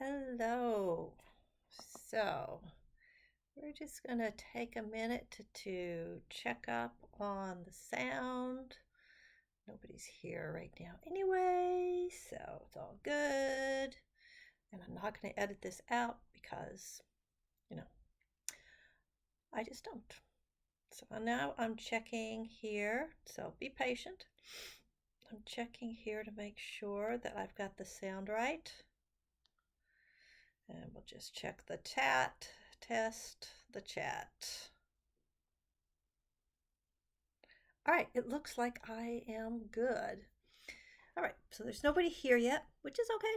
Hello. So, we're just going to take a minute to check up on the sound. Nobody's here right now anyway, so it's all good. And I'm not going to edit this out because, you know, I just don't. So now I'm checking here, so be patient. I'm checking here to make sure that I've got the sound right. And we'll just check the test the chat. All right, it looks like I am good. All right, so there's nobody here yet, which is okay.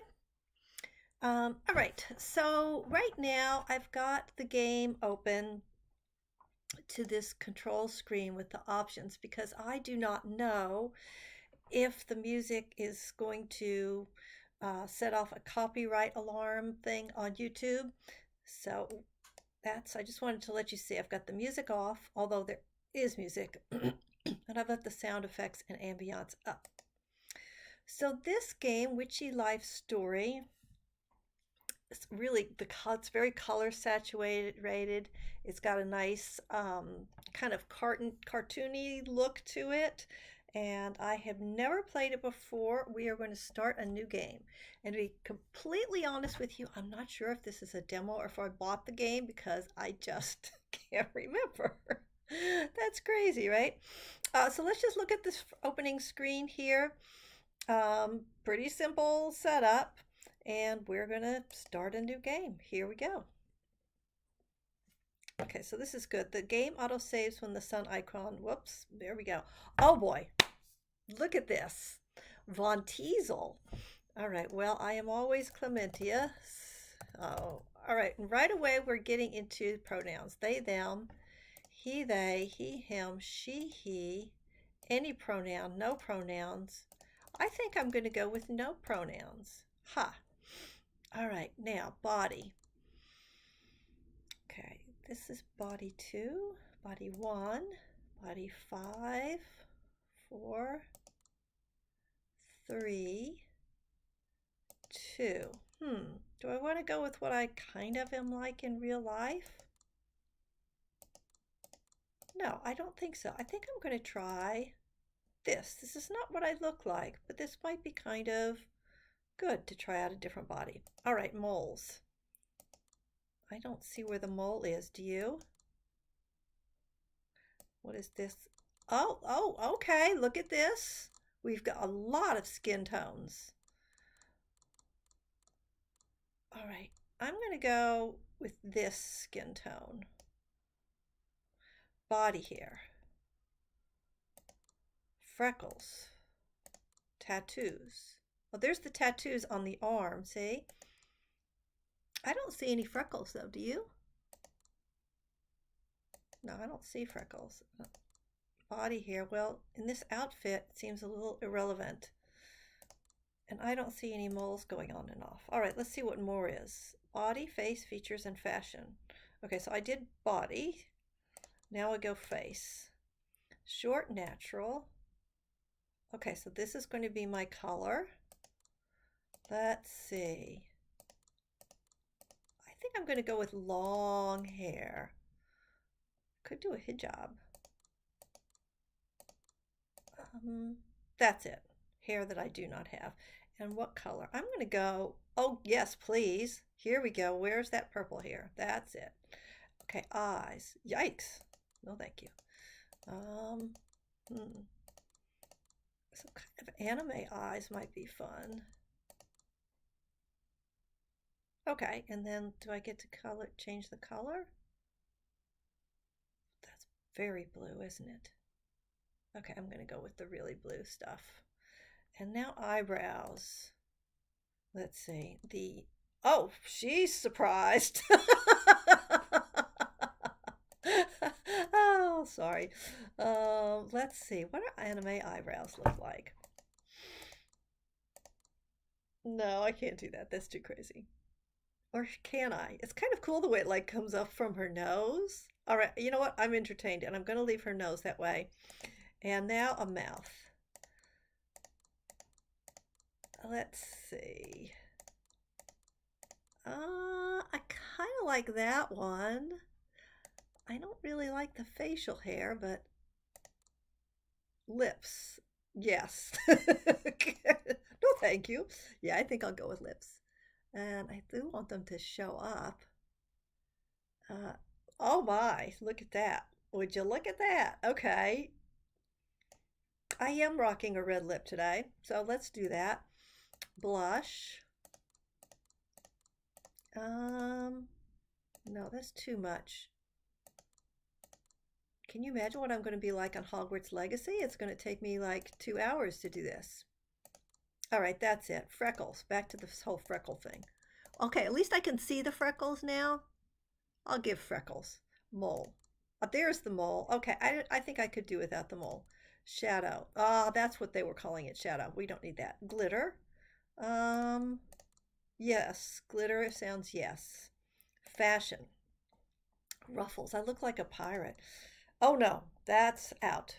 All right, so right now I've got the game open to this control screen with the options because I do not know if the music is going to set off a copyright alarm thing on YouTube. So I just wanted to let you see I've got the music off, although there is music, and I've got the sound effects and ambiance up. So this game, Witchy Life Story, it's really, it's very color saturated. It's got a nice kind of cartoony look to it. And I have never played it before. We are going to start a new game. And to be completely honest with you, I'm not sure if this is a demo or if I bought the game because I just can't remember. That's crazy, right? So let's just look at this opening screen here. Pretty simple setup. And we're going to start a new game. Here we go. Okay, so this is good. The game auto saves when the sun icon. Whoops, there we go. Oh boy, look at this. Von Teasel. All right, well, I am always Clementia. Oh, all right, and right away we're getting into pronouns. They, them, he, they, he, him, she, he, any pronoun, no pronouns. I think I'm going to go with no pronouns. Ha. All right, now body. Okay, this is body 2, body 1, body 5, 4, 3, 2. Do I want to go with what I kind of am like in real life? No, I don't think so. I think I'm going to try this. This is not what I look like, but this might be kind of good to try out a different body. All right, moles. I don't see where the mole is. Do you? What is this? Oh, okay. Look at this. We've got a lot of skin tones. All right, I'm going to go with this skin tone. Body hair. Freckles. Tattoos. Well, there's the tattoos on the arm, see? I don't see any freckles though, do you? No, I don't see freckles. Body hair, well, in this outfit, it seems a little irrelevant. And I don't see any moles going on and off. All right, let's see what more is. Body, face, features, and fashion. Okay, so I did body. Now I go face. Short, natural. Okay, so this is going to be my color. Let's see. I think I'm going to go with long hair. Could do a hijab. That's it. Hair that I do not have. And what color? I'm going to go, oh, yes, please. Here we go. Where's that purple hair? That's it. Okay, eyes. Yikes. No, thank you. Some kind of anime eyes might be fun. Okay, and then do I get to change the color? That's very blue, isn't it? Okay, I'm going to go with the really blue stuff. And now eyebrows. Let's see. Oh, she's surprised. Oh, sorry. Let's see. What do anime eyebrows look like? No, I can't do that. That's too crazy. Or can I? It's kind of cool the way it like comes up from her nose. All right, you know what? I'm entertained and I'm going to leave her nose that way. And now a mouth. Let's see. I kind of like that one. I don't really like the facial hair, but lips. Yes. No, thank you. Yeah, I think I'll go with lips. And I do want them to show up. Uh, oh my, look at that. Would you look at that? Okay. I am rocking a red lip today, so let's do that. Blush. Um, no, that's too much. Can you imagine what I'm going to be like on Hogwarts Legacy? It's going to take me like 2 hours to do this. All right, that's it. Freckles. Back to this whole freckle thing. Okay, at least I can see the freckles now. I'll give freckles. Mole. There's the mole. Okay, I think I could do without the mole. Shadow. Ah, that's what they were calling it, shadow. We don't need that. Glitter. Um, yes. Glitter sounds yes. Fashion. Ruffles. I look like a pirate. Oh no, that's out.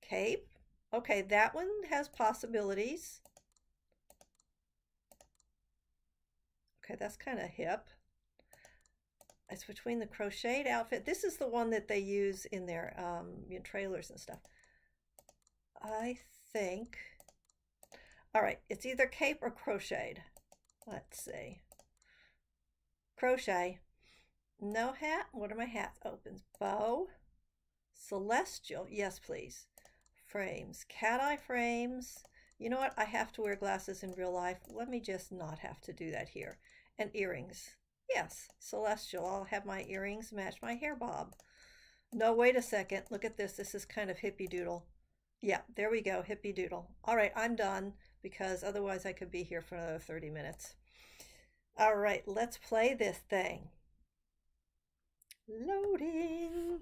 Cape. Okay, that one has possibilities. Okay, that's kind of hip. It's between the crocheted outfit. This is the one that they use in their trailers and stuff. I think. All right, it's either cape or crocheted. Let's see. Crochet. No hat. What are my hats? Opens. Bow. Celestial. Yes, please. Frames. Cat eye frames. You know what? I have to wear glasses in real life. Let me just not have to do that here. And earrings. Yes, celestial. I'll have my earrings match my hair bob. No, wait a second. Look at this. This is kind of hippie doodle. Yeah, there we go. Hippie doodle. All right, I'm done because otherwise I could be here for another 30 minutes. All right, let's play this thing. Loading.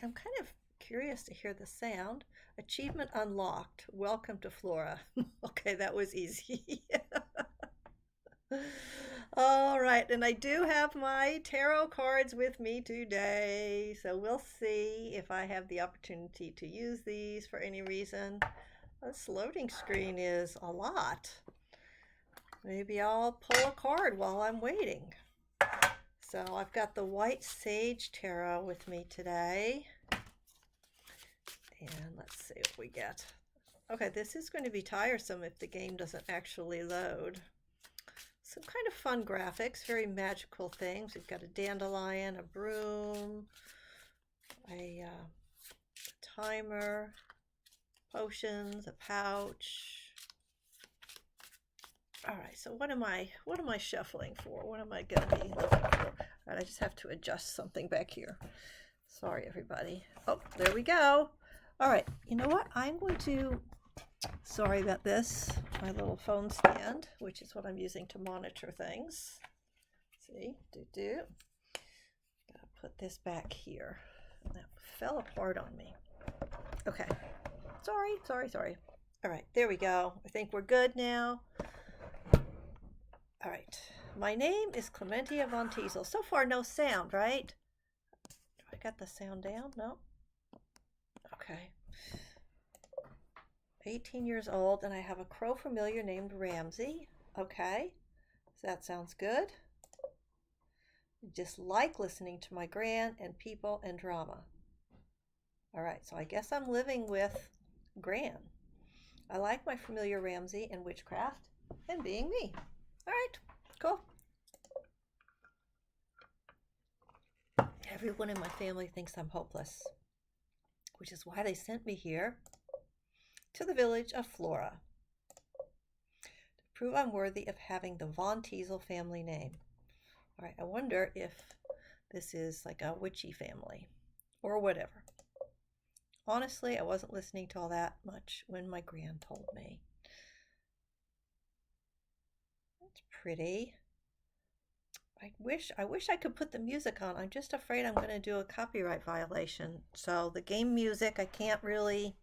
I'm kind of curious to hear the sound. Achievement unlocked. Welcome to Flora. Okay, that was easy. All right, and I do have my tarot cards with me today, so we'll see if I have the opportunity to use these for any reason. This loading screen is a lot. Maybe I'll pull a card while I'm waiting. So I've got the White Sage Tarot with me today. And let's see what we get. Okay, this is going to be tiresome if the game doesn't actually load. Some kind of fun graphics, very magical things. We've got a dandelion, a broom, a timer, potions, a pouch. All right, so what am I shuffling for? What am I going to be looking for? All right, I just have to adjust something back here. Sorry, everybody. Oh, there we go. All right, you know what? I'm going to, sorry about this, my little phone stand, which is what I'm using to monitor things. See, Gotta put this back here. That fell apart on me. Okay, sorry. All right, there we go. I think we're good now. All right, my name is Clementia von Teasel. So far, no sound, right? Do I got the sound down? No. Okay. 18 years old, and I have a crow familiar named Ramsey. Okay, so that sounds good. Just like listening to my gran and people and drama. All right, so I guess I'm living with Gran. I like my familiar Ramsey and witchcraft and being me. All right, cool. Everyone in my family thinks I'm hopeless, which is why they sent me here to the village of Flora to prove I'm worthy of having the Von Teasel family name. All right, I wonder if this is like a witchy family or whatever. Honestly, I wasn't listening to all that much when my gran told me. That's pretty. I wish I could put the music on. I'm just afraid I'm going to do a copyright violation. So the game music, I can't really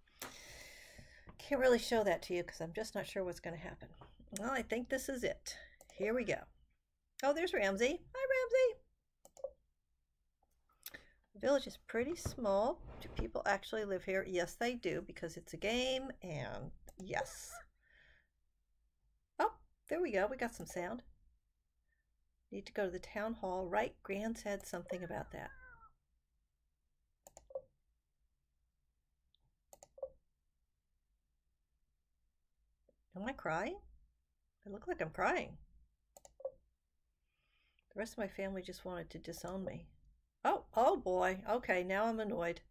show that to you because I'm just not sure what's going to happen. Well, I think this is it. Here we go. Oh, there's Ramsey. Hi, Ramsey. The village is pretty small. Do people actually live here? Yes, they do because it's a game, and yes. Oh, there we go. We got some sound. Need to go to the town hall. Right, Gran said something about that. Am I crying? I look like I'm crying. The rest of my family just wanted to disown me. Oh boy. Okay, now I'm annoyed.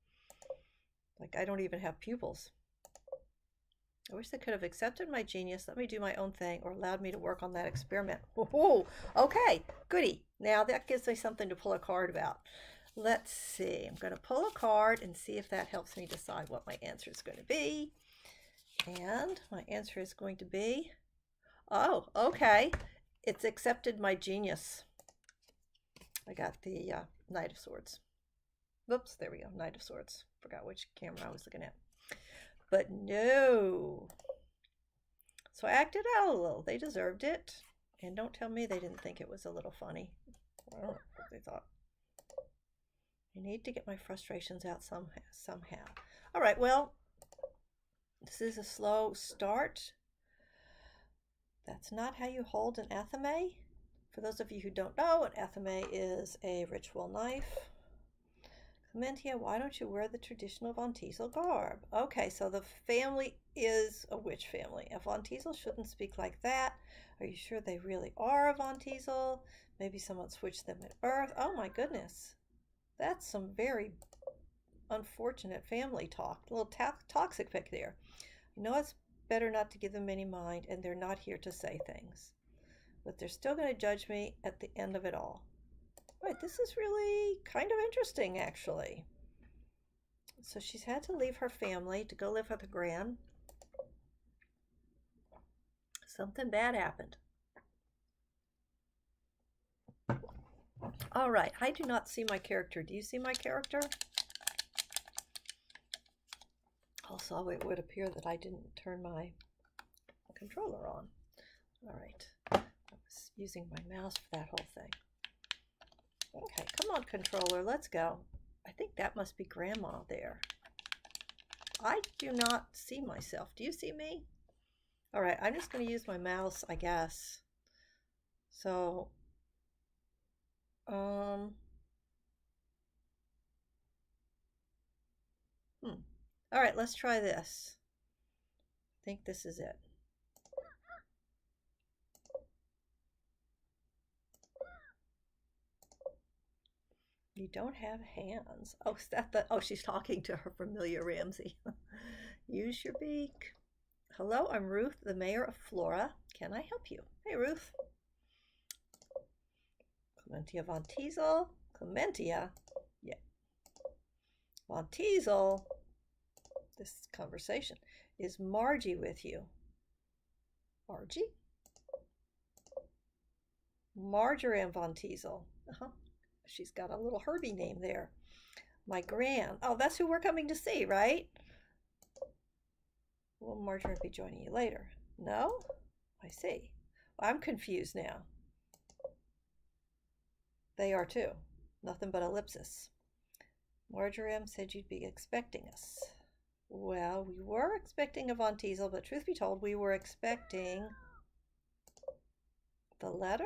Like I don't even have pupils. I wish they could have accepted my genius, let me do my own thing, or allowed me to work on that experiment. Whoa, okay, goody. Now that gives me something to pull a card about. Let's see. I'm going to pull a card and see if that helps me decide what my answer is going to be. And my answer is going to be, oh, okay. It's accepted my genius. I got the Knight of Swords. Whoops, there we go, Knight of Swords. Forgot which camera I was looking at. But no. So I acted out a little. They deserved it. And don't tell me they didn't think it was a little funny. I don't know what they thought. I need to get my frustrations out somehow. All right, well, this is a slow start. That's not how you hold an athame. For those of you who don't know, an athame is a ritual knife. Clementia, why don't you wear the traditional Von Teasel garb? Okay, so the family is a witch family. A Von Teasel shouldn't speak like that. Are you sure they really are a Von Teasel? Maybe someone switched them at birth. Oh my goodness. That's some very unfortunate family talk. A little toxic pick there. You know it's better not to give them any mind, and they're not here to say things. But they're still going to judge me at the end of it all. Right, this is really kind of interesting, actually. So she's had to leave her family to go live with her gran. Something bad happened. All right, I do not see my character. Do you see my character? Also, it would appear that I didn't turn my controller on. All right, I was using my mouse for that whole thing. Okay, come on, controller, let's go. I think that must be Grandma there. I do not see myself. Do you see me? All right, I'm just going to use my mouse, I guess. So, all right, let's try this. I think this is it. You don't have hands. Oh, is that the, oh, she's talking to her familiar Ramsey. Use your beak. Hello, I'm Ruth, the mayor of Flora. Can I help you? Hey, Ruth. Clementia Von Teasel. Clementia? Yeah. Von Teasel. This conversation. Is Margie with you? Margie? Marjoram Von Teasel. She's got a little Herbie name there. My gran. Oh, that's who we're coming to see, right? Will Marjoram be joining you later? No? I see. Well, I'm confused now. They are too. Nothing but ellipsis. Marjoram said you'd be expecting us. Well, we were expecting a Von Teasel, but truth be told, we were expecting the letter?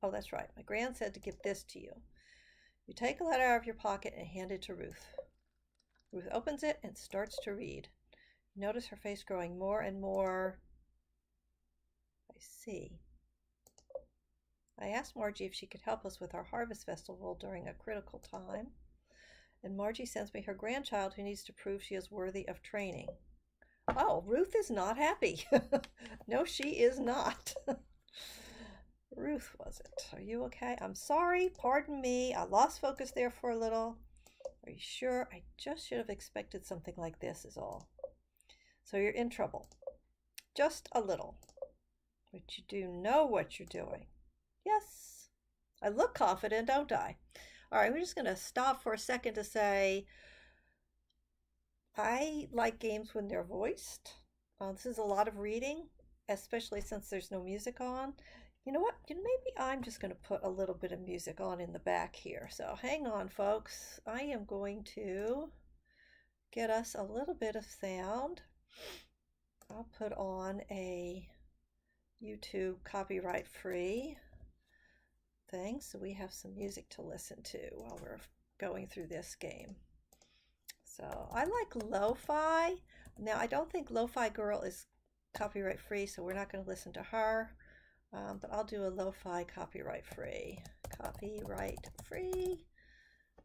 Oh, that's right. My gran said to give this to you. You take a letter out of your pocket and hand it to Ruth. Ruth opens it and starts to read. You notice her face growing more and more. I see. I asked Margie if she could help us with our harvest festival during a critical time. And Margie sends me her grandchild who needs to prove she is worthy of training. Oh, Ruth is not happy. No, she is not. Ruth, was it? Are you okay? I'm sorry. Pardon me. I lost focus there for a little. Are you sure? I just should have expected something like this is all. So you're in trouble. Just a little. But you do know what you're doing. Yes. I look confident, don't I? All right, we're just going to stop for a second to say I like games when they're voiced. This is a lot of reading, especially since there's no music on. You know what? Maybe I'm just going to put a little bit of music on in the back here. So hang on, folks. I am going to get us a little bit of sound. I'll put on a YouTube copyright free thing, so we have some music to listen to while we're going through this game. So I like lo-fi. Now I don't think Lo-Fi Girl is copyright free, so we're not going to listen to her. But I'll do a lo-fi copyright free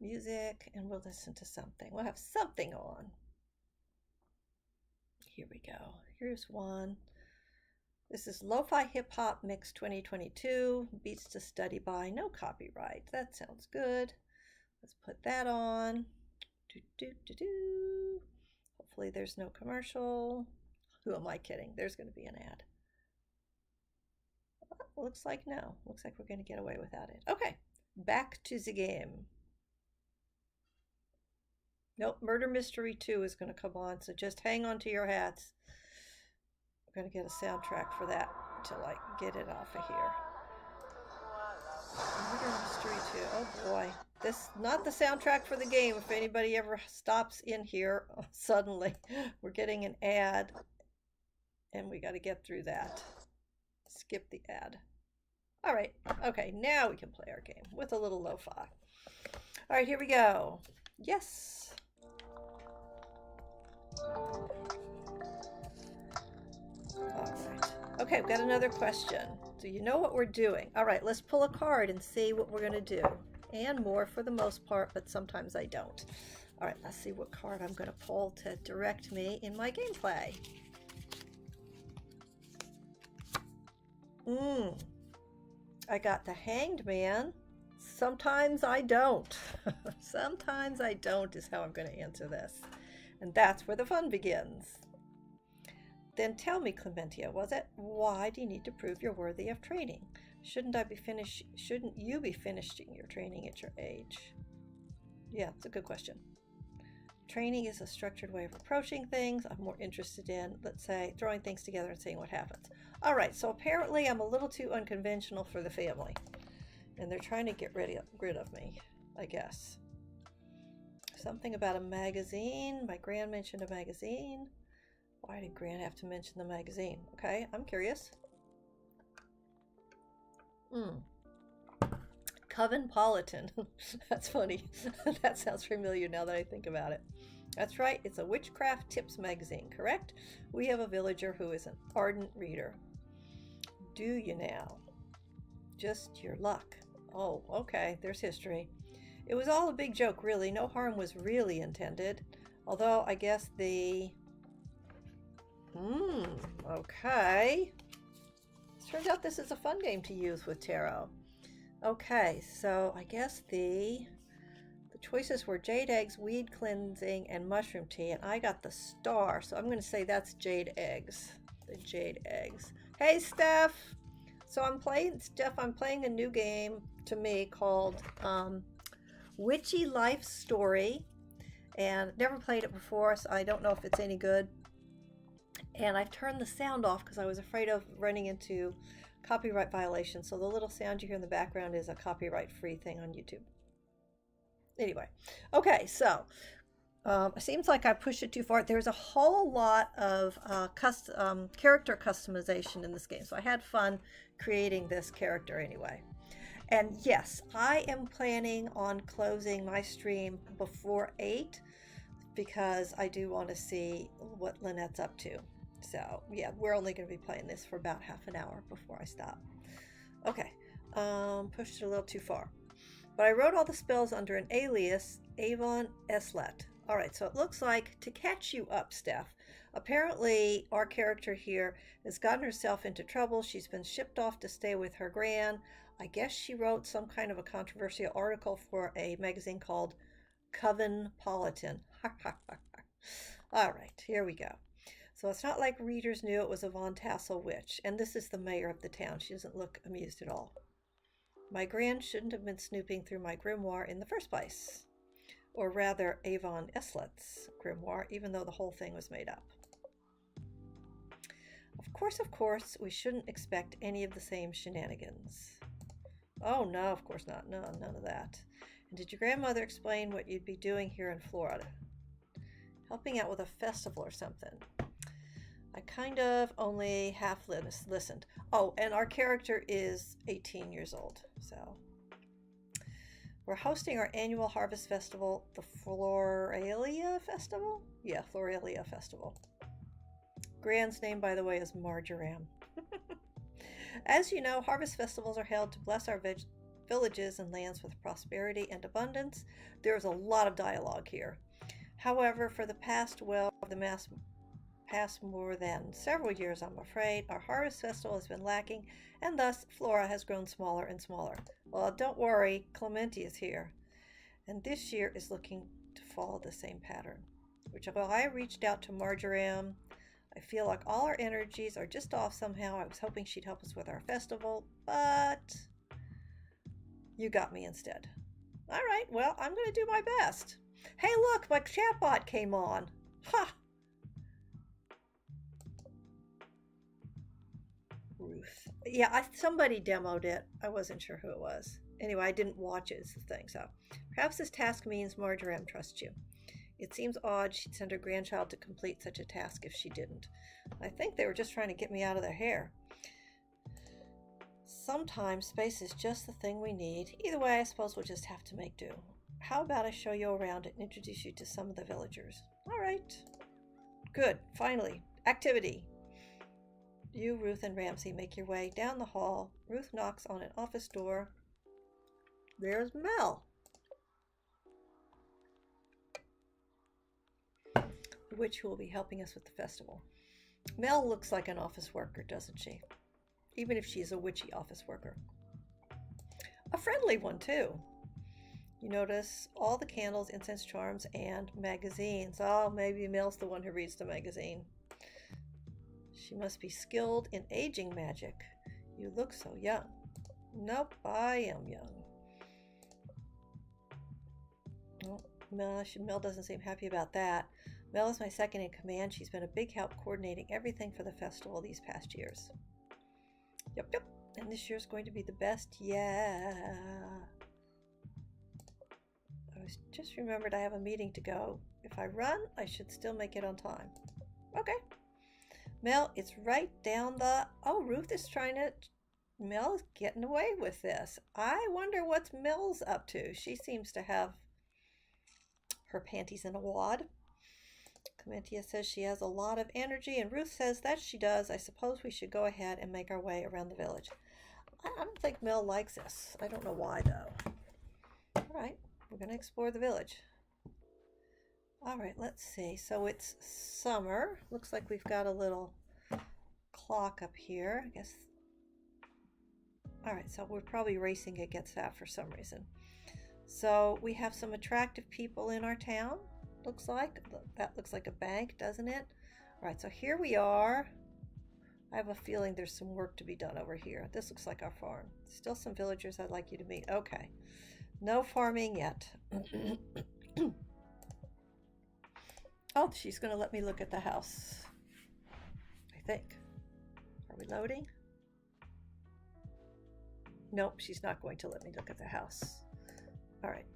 music, and we'll listen to something. We'll have something on. Here we go. Here's one. This is Lo-Fi Hip Hop Mix 2022, beats to study by, no copyright. That sounds good. Let's put that on. Hopefully there's no commercial. Who am I kidding? There's going to be an ad. Looks like no. Looks like we're going to get away without it. Okay, back to the game. Nope, Murder Mystery 2 is going to come on, so just hang on to your hats. We're going to get a soundtrack for that until I get it off of here. Murder Mystery 2. Oh boy. This not the soundtrack for the game. If anybody ever stops in here suddenly, we're getting an ad, and we got to get through that. Skip the ad. All right. Okay, now we can play our game with a little lo-fi. All right, here we go. Yes. All right. Okay, we've got another question. So you know what we're doing. All right, let's pull a card and see what we're going to do. And more for the most part, but sometimes I don't. All right, let's see what card I'm going to pull to direct me in my gameplay. I got the Hanged Man. Sometimes I don't. Sometimes I don't is how I'm going to answer this. And that's where the fun begins. Then tell me, Clementia, was it? Why do you need to prove you're worthy of training? Shouldn't you be finishing your training at your age? Yeah, it's a good question. Training is a structured way of approaching things. I'm more interested in, let's say, throwing things together and seeing what happens. All right, so apparently I'm a little too unconventional for the family. And they're trying to get rid of me, I guess. Something about a magazine. My Gran mentioned a magazine. Why did Gran have to mention the magazine? Okay, I'm curious. Covenpolitan. That's funny. That sounds familiar now that I think about it. That's right, it's a witchcraft tips magazine, correct? We have a villager who is an ardent reader. Do you now? Just your luck. Oh, okay, there's history. It was all a big joke, really. No harm was really intended. Although, I guess the... okay. Turns out this is a fun game to use with tarot. Okay, so I guess the choices were jade eggs, weed cleansing, and mushroom tea, and I got the star, so I'm going to say that's jade eggs. The jade eggs. Hey, Steph! So I'm playing a new game to me called Witchy Life Story, and never played it before, so I don't know if it's any good. And I've turned the sound off because I was afraid of running into copyright violations. So the little sound you hear in the background is a copyright-free thing on YouTube. Anyway, okay, so it seems like I pushed it too far. There's a whole lot of character customization in this game. So I had fun creating this character anyway. And yes, I am planning on closing my stream before 8 because I do want to see what Lynette's up to. So yeah, we're only going to be playing this for about half an hour before I stop. Okay, pushed it a little too far. But I wrote all the spells under an alias, Avon Eslet. All right, so it looks like to catch you up, Steph. Apparently, our character here has gotten herself into trouble. She's been shipped off to stay with her gran. I guess she wrote some kind of a controversial article for a magazine called Covenpolitan. All right, here we go. So it's not like readers knew it was a Von Tassel witch. And this is the mayor of the town. She doesn't look amused at all. My gran shouldn't have been snooping through my grimoire in the first place. Or rather, Avon Eslet's grimoire, even though the whole thing was made up. Of course, we shouldn't expect any of the same shenanigans. Oh, no, of course not. No, none of that. And did your grandmother explain what you'd be doing here in Florida? Helping out with a festival or something. I kind of only half listened. Oh, and our character is 18 years old, so We're hosting our annual harvest festival, the Floralia Festival? Yeah, Floralia Festival. Grand's name, by the way, is Marjoram. As you know, harvest festivals are held to bless our villages and lands with prosperity and abundance. There's a lot of dialogue here. However, for the past more than several years, I'm afraid, our harvest festival has been lacking, and thus Flora has grown smaller and smaller. Well, don't worry, Clementi is here, and this year is looking to follow the same pattern. Which, while I reached out to Marjoram, I feel like all our energies are just off somehow. I was hoping she'd help us with our festival, but you got me instead. All right, well, I'm going to do my best. Hey, look, my chatbot came on. Ha! Ruth. Yeah, somebody demoed it. I wasn't sure who it was. Anyway, I didn't watch it as the thing, so. Perhaps this task means Marjoram trusts you. It seems odd she'd send her grandchild to complete such a task if she didn't. I think they were just trying to get me out of their hair. Sometimes space is just the thing we need. Either way, I suppose we'll just have to make do. How about I show you around and introduce you to some of the villagers? All right. Good. Finally. Activity. You, Ruth, and Ramsey make your way down the hall. Ruth knocks on an office door. There's Mel, the witch who will be helping us with the festival. Mel looks like an office worker, doesn't she? Even if she's a witchy office worker. A friendly one, too. You notice all the candles, incense charms, and magazines. Oh, maybe Mel's the one who reads the magazine. She must be skilled in aging magic. You look so young. Nope, I am young. Oh, Mel doesn't seem happy about that. Mel is my second in command. She's been a big help coordinating everything for the festival these past years. Yep. And this year's going to be the best. Yeah. I just remembered I have a meeting to go. If I run, I should still make it on time. Okay. Mel, it's right down the... Oh, Ruth is trying to... Mel is getting away with this. I wonder what Mel's up to. She seems to have her panties in a wad. Clementia says she has a lot of energy, and Ruth says that she does. I suppose we should go ahead and make our way around the village. I don't think Mel likes us. I don't know why, though. All right, we're going to explore the village. All right, let's see. So it's summer. Looks like we've got a little clock up here, I guess. All right, so we're probably racing against that for some reason. So we have some attractive people in our town, looks like. That looks like a bank, doesn't it? All right, so here we are. I have a feeling there's some work to be done over here. This looks like our farm. Still some villagers I'd like you to meet. Okay, no farming yet. Oh, she's going to let me look at the house, I think. Are we loading? Nope, she's not going to let me look at the house. All right.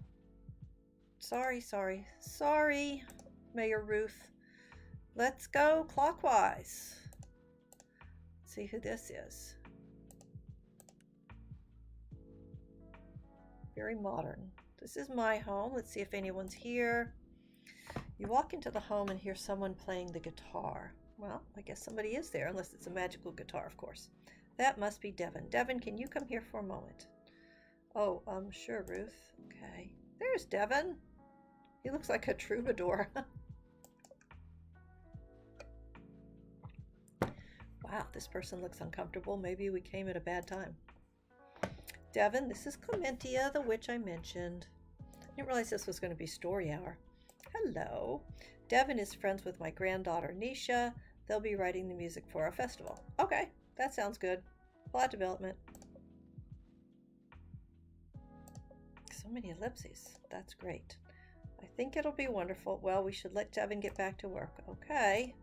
Sorry, Mayor Ruth. Let's go clockwise. See who this is. Very modern. This is my home. Let's see if anyone's here. You walk into the home and hear someone playing the guitar. Well, I guess somebody is there, unless it's a magical guitar, of course. That must be Devin. Devin, can you come here for a moment? Oh, sure, Ruth. Okay. There's Devin. He looks like a troubadour. Wow, this person looks uncomfortable. Maybe we came at a bad time. Devin, this is Clementia, the witch I mentioned. I didn't realize this was going to be story hour. Hello. Devin is friends with my granddaughter, Nisha. They'll be writing the music for our festival. Okay, that sounds good. Plot development. So many ellipses. That's great. I think it'll be wonderful. Well, we should let Devin get back to work. Okay.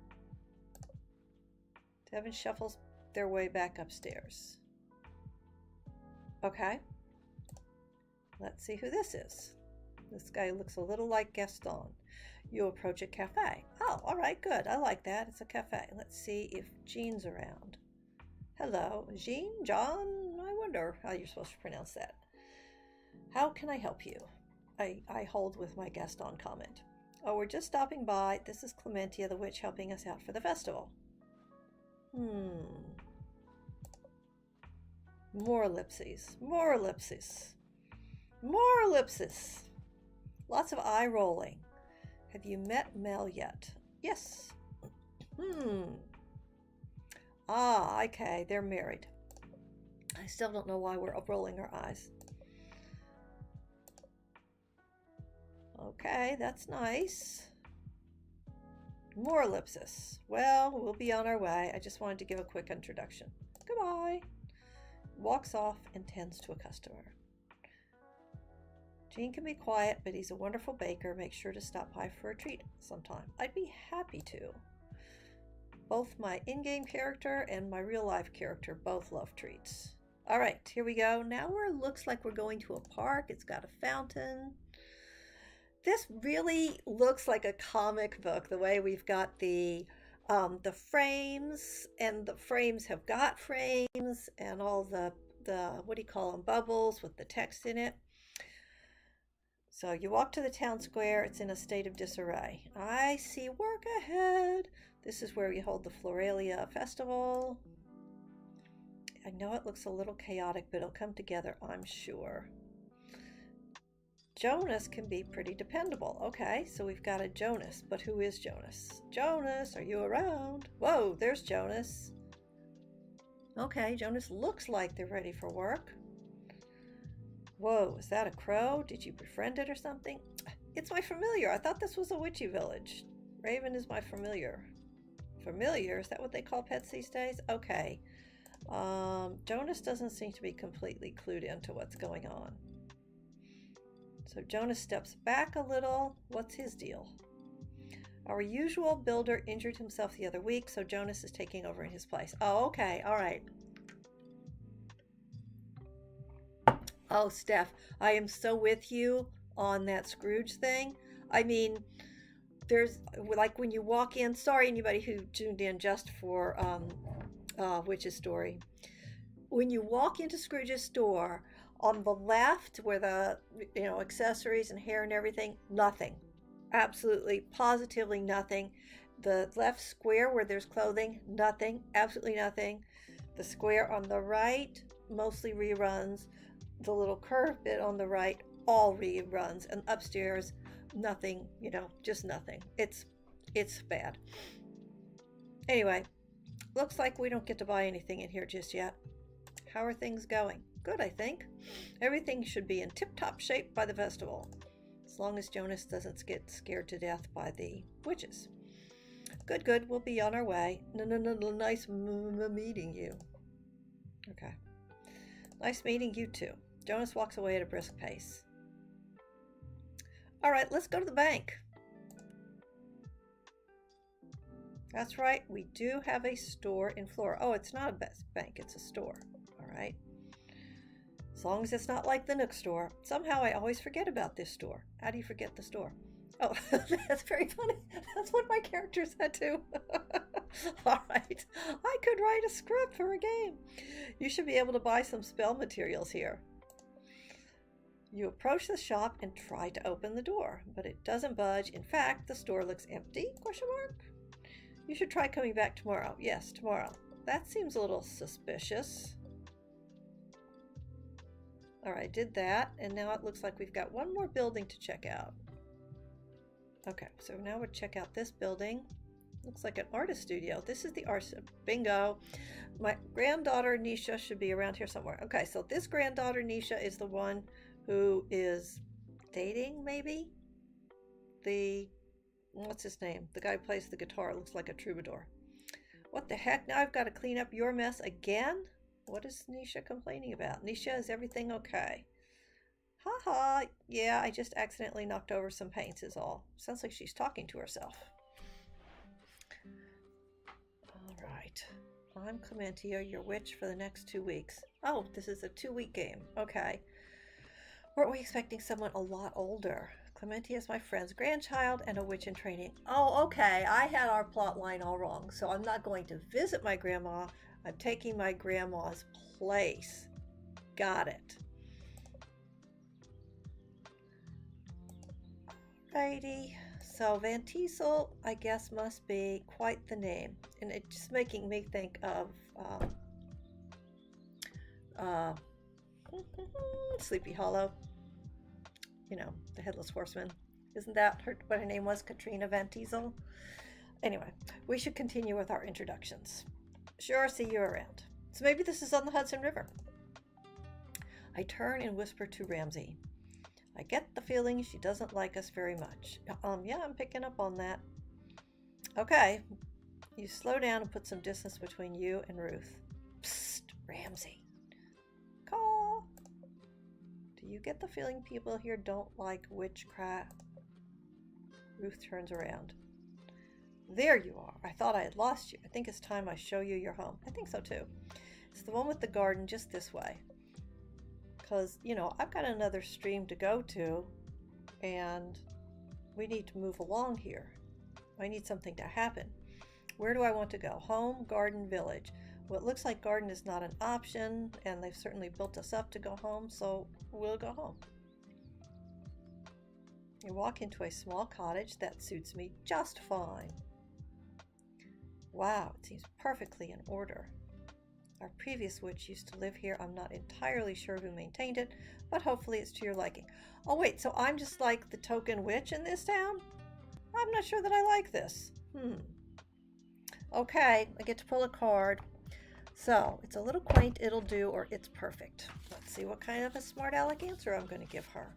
Devin shuffles their way back upstairs. Okay. Let's see who this is. This guy looks a little like Gaston. You approach a cafe. Oh, all right, good. I like that. It's a cafe. Let's see if Jean's around. Hello, Jean? John? I wonder how you're supposed to pronounce that. How can I help you? I hold with my guest on comment. Oh, we're just stopping by. This is Clementia the witch helping us out for the festival. More ellipses. More ellipses. More ellipses. Lots of eye rolling. Have you met Mel yet? Yes. Ah, okay, they're married. I still don't know why we're rolling our eyes. Okay, that's nice. More ellipsis. Well, we'll be on our way. I just wanted to give a quick introduction. Goodbye. Walks off and tends to a customer. Gene can be quiet, but he's a wonderful baker. Make sure to stop by for a treat sometime. I'd be happy to. Both my in-game character and my real-life character both love treats. All right, here we go. Now it looks like we're going to a park. It's got a fountain. This really looks like a comic book, the way we've got the frames, and the frames have got frames, and all the what do you call them, bubbles with the text in it. So you walk to the town square. It's in a state of disarray. I see work ahead. This is where we hold the Floralia Festival. I know it looks a little chaotic, but it'll come together, I'm sure. Jonas can be pretty dependable. Okay, so we've got a Jonas, but who is Jonas? Jonas, are you around? Whoa, there's Jonas. Okay, Jonas looks like they're ready for work. Whoa, is that a crow? Did you befriend it or something? It's my familiar. I thought this was a witchy village. Raven is my familiar. Familiar? Is that what they call pets these days? Okay. Jonas doesn't seem to be completely clued into what's going on. So Jonas steps back a little. What's his deal? Our usual builder injured himself the other week, so Jonas is taking over in his place. Oh, okay. All right. Oh, Steph, I am so with you on that Scrooge thing. I mean, there's like when you walk in, sorry anybody who tuned in just for Witch's story. When you walk into Scrooge's store, on the left where the accessories and hair and everything, nothing. Absolutely, positively nothing. The left square where there's clothing, nothing. Absolutely nothing. The square on the right, mostly reruns. The little curved bit on the right, all reruns. And upstairs, nothing, just nothing. It's bad. Anyway, looks like we don't get to buy anything in here just yet. How are things going? Good, I think. Everything should be in tip-top shape by the festival, as long as Jonas doesn't get scared to death by the witches. Good. We'll be on our way. No, nice meeting you. Okay. Nice meeting you too. Jonas walks away at a brisk pace. All right, let's go to the bank. That's right, we do have a store in Flora. Oh, it's not a bank, it's a store. All right. As long as it's not like the Nook store. Somehow I always forget about this store. How do you forget the store? Oh, that's very funny. That's what my character said too. All right. I could write a script for a game. You should be able to buy some spell materials here. You approach the shop and try to open the door, but it doesn't budge. In fact, the store looks empty? ? You should try coming back tomorrow. Yes, tomorrow. That seems a little suspicious. All right, did that, and now it looks like we've got one more building to check out. Okay, so now we'll check out this building. Looks like an artist studio. This is the art. Bingo. My granddaughter Nisha should be around here somewhere. Okay, so this granddaughter Nisha is the one who is dating, maybe? What's his name? The guy who plays the guitar, looks like a troubadour. What the heck? Now I've got to clean up your mess again? What is Nisha complaining about? Nisha, is everything okay? Ha. Yeah, I just accidentally knocked over some paints is all. Sounds like she's talking to herself. All right. I'm Clementia, your witch for the next 2 weeks. Oh, this is a 2-week game. Okay. Weren't we expecting someone a lot older? Clementia is my friend's grandchild and a witch in training. Oh, okay. I had our plot line all wrong. So I'm not going to visit my grandma. I'm taking my grandma's place. Got it. Alrighty. So Van Tiesel, I guess, must be quite the name. And it's just making me think of uh, Sleepy Hollow. You know, the Headless Horseman. Isn't that what her name was? Katrina Van Tiesel? Anyway, we should continue with our introductions. Sure, see you around. So maybe this is on the Hudson River. I turn and whisper to Ramsey. I get the feeling she doesn't like us very much. Yeah, I'm picking up on that. Okay, you slow down and put some distance between you and Ruth. Psst, Ramsey. Call. Do you get the feeling people here don't like witchcraft? Ruth turns around. There you are. I thought I had lost you. I think it's time I show you your home. I think so too. It's the one with the garden just this way. Because, you know, I've got another stream to go to and we need to move along here. I need something to happen. Where do I want to go? Home, garden, village. Well, it looks like garden is not an option and they've certainly built us up to go home, so we'll go home. You walk into a small cottage that suits me just fine. Wow, it seems perfectly in order. Our previous witch used to live here. I'm not entirely sure who maintained it, but hopefully it's to your liking. Oh wait, so I'm just like the token witch in this town? I'm not sure that I like this. Okay, I get to pull a card. So, it's a little quaint, it'll do, or it's perfect. Let's see what kind of a smart aleck answer I'm going to give her.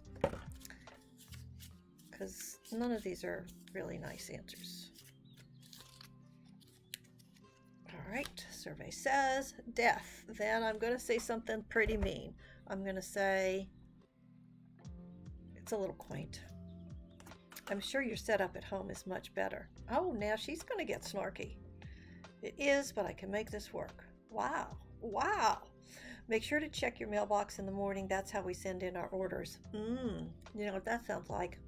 Because none of these are really nice answers. All right, survey says death. Then I'm going to say something pretty mean. I'm going to say it's a little quaint. I'm sure your setup at home is much better. Oh, now she's going to get snarky. It is, but I can make this work. Wow. Wow. Make sure to check your mailbox in the morning. That's how we send in our orders. You know what that sounds like?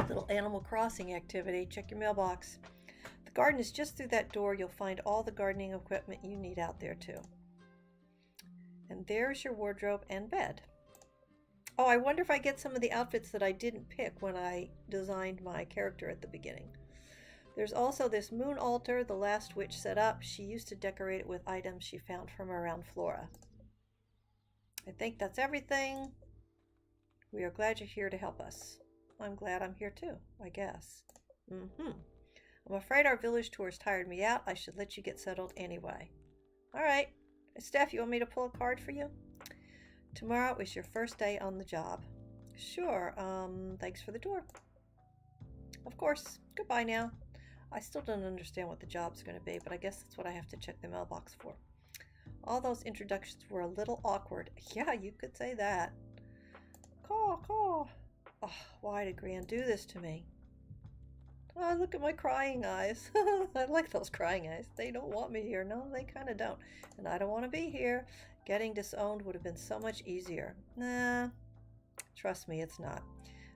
Little Animal Crossing activity. Check your mailbox. The garden is just through that door. You'll find all the gardening equipment you need out there too. And there's your wardrobe and bed. Oh, I wonder if I get some of the outfits that I didn't pick when I designed my character at the beginning. There's also this moon altar the last witch set up. She used to decorate it with items she found from around Flora. I think that's everything. We are glad you're here to help us. I'm glad I'm here too, I guess. I'm afraid our village tours tired me out. I should let you get settled anyway. All right. Steph, you want me to pull a card for you? Tomorrow is your first day on the job. Sure. Thanks for the tour. Of course. Goodbye now. I still don't understand what the job's going to be, but I guess that's what I have to check the mailbox for. All those introductions were a little awkward. Yeah, you could say that. Caw. Oh, why did Gran do this to me? Oh, look at my crying eyes. I like those crying eyes. They don't want me here. No, they kind of don't. And I don't want to be here. Getting disowned would have been so much easier. Nah, trust me, it's not.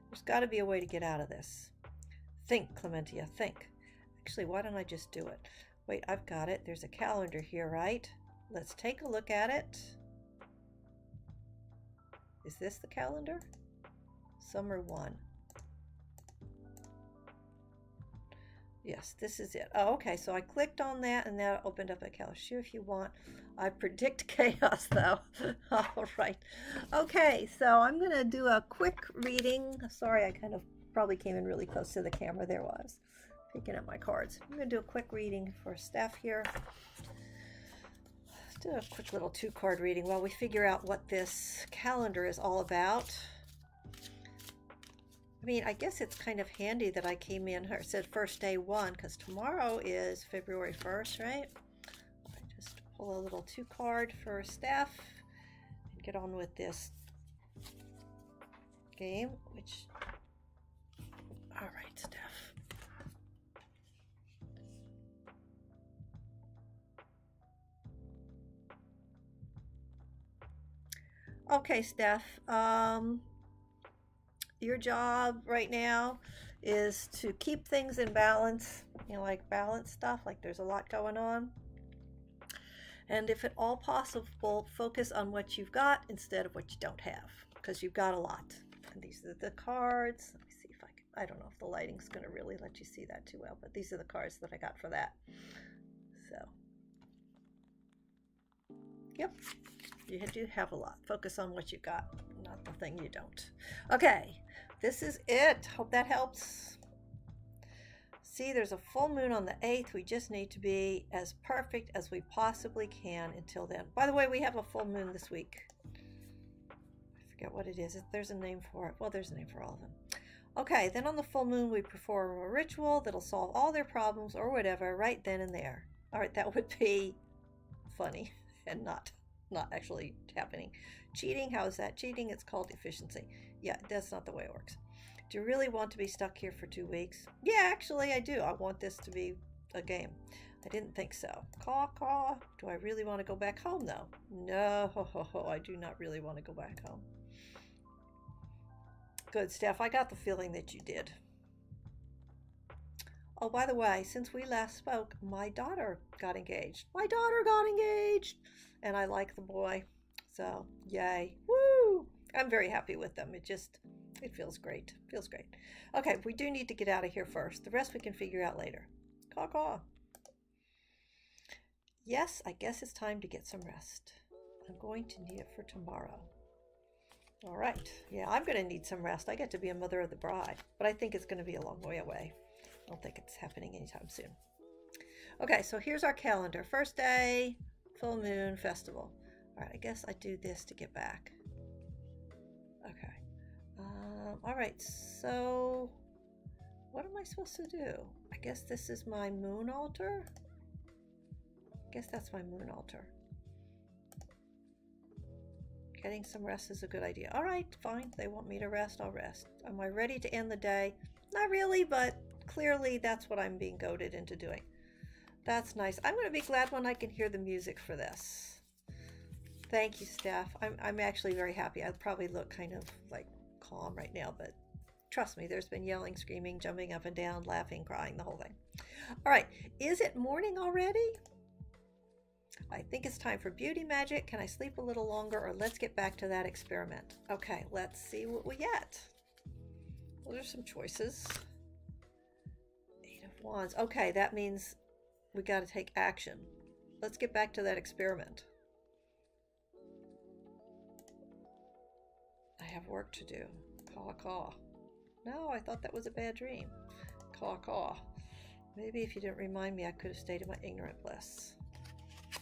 There's got to be a way to get out of this. Think, Clementia, think. Actually, why don't I just do it? Wait, I've got it. There's a calendar here, right? Let's take a look at it. Is this the calendar? Summer 1. Yes, this is it. Oh, okay, so I clicked on that and that opened up a calendar. Sure, if you want. I predict chaos, though. All right. Okay, so I'm going to do a quick reading. Sorry, I kind of probably came in really close to the camera. There was. Picking up my cards. I'm going to do a quick reading for Steph here. Let's do a quick little 2-card reading while we figure out what this calendar is all about. I mean, I guess it's kind of handy that I came in here. It said first day 1 because tomorrow is February 1st, right? I just pull a little 2-card for Steph and get on with this game, which, all right, Steph. Okay, Steph, your job right now is to keep things in balance, you know, like balance stuff, like there's a lot going on. And if at all possible, focus on what you've got instead of what you don't have, because you've got a lot. And these are the cards. Let me see if I can, I don't know if the lighting's going to really let you see that too well, but these are the cards that I got for that. So, yep, you do have a lot. Focus on what you got, not the thing you don't. Okay, this is it. Hope that helps. See, there's a full moon on the 8th. We just need to be as perfect as we possibly can until then. By the way, we have a full moon this week. I forget what it is. There's a name for it. Well, there's a name for all of them. Okay, then on the full moon, we perform a ritual that'll solve all their problems or whatever right then and there. All right, that would be funny and not actually happening. Cheating, how is that cheating? It's called efficiency. Yeah, that's not the way it works. Do you really want to be stuck here for 2 weeks? Yeah, actually I do. I want this to be a game. I didn't think so. Caw, caw. Do I really want to go back home though? No, I do not really want to go back home. Good, Steph. I got the feeling that you did. Oh, by the way, since we last spoke, my daughter got engaged. My daughter got engaged! And I like the boy. So, yay. Woo! I'm very happy with them. It feels great. Feels great. Okay, we do need to get out of here first. The rest we can figure out later. Caw, caw. Yes, I guess it's time to get some rest. I'm going to need it for tomorrow. All right. Yeah, I'm going to need some rest. I get to be a mother of the bride, but I think it's going to be a long way away. I don't think it's happening anytime soon. Okay, so here's our calendar. First day, full moon, festival. All right, I guess I do this to get back. Okay. All right, so what am I supposed to do? I guess this is my moon altar. I guess that's my moon altar. Getting some rest is a good idea. All right, fine. They want me to rest, I'll rest. Am I ready to end the day? Not really, but clearly that's what I'm being goaded into doing. That's nice. I'm going to be glad when I can hear the music for this. Thank you, Steph. I'm actually very happy. I probably look kind of like calm right now, but trust me, there's been yelling, screaming, jumping up and down, laughing, crying, the whole thing. All right, is it morning already? I think it's time for beauty magic. Can I sleep a little longer, or let's get back to that experiment? Okay, let's see what we get. Well, there's some choices. 8 of Wands. Okay, that means we got to take action. Let's get back to that experiment. I have work to do. Caw, caw. No, I thought that was a bad dream. Caw, caw. Maybe if you didn't remind me, I could have stayed in my ignorant bliss.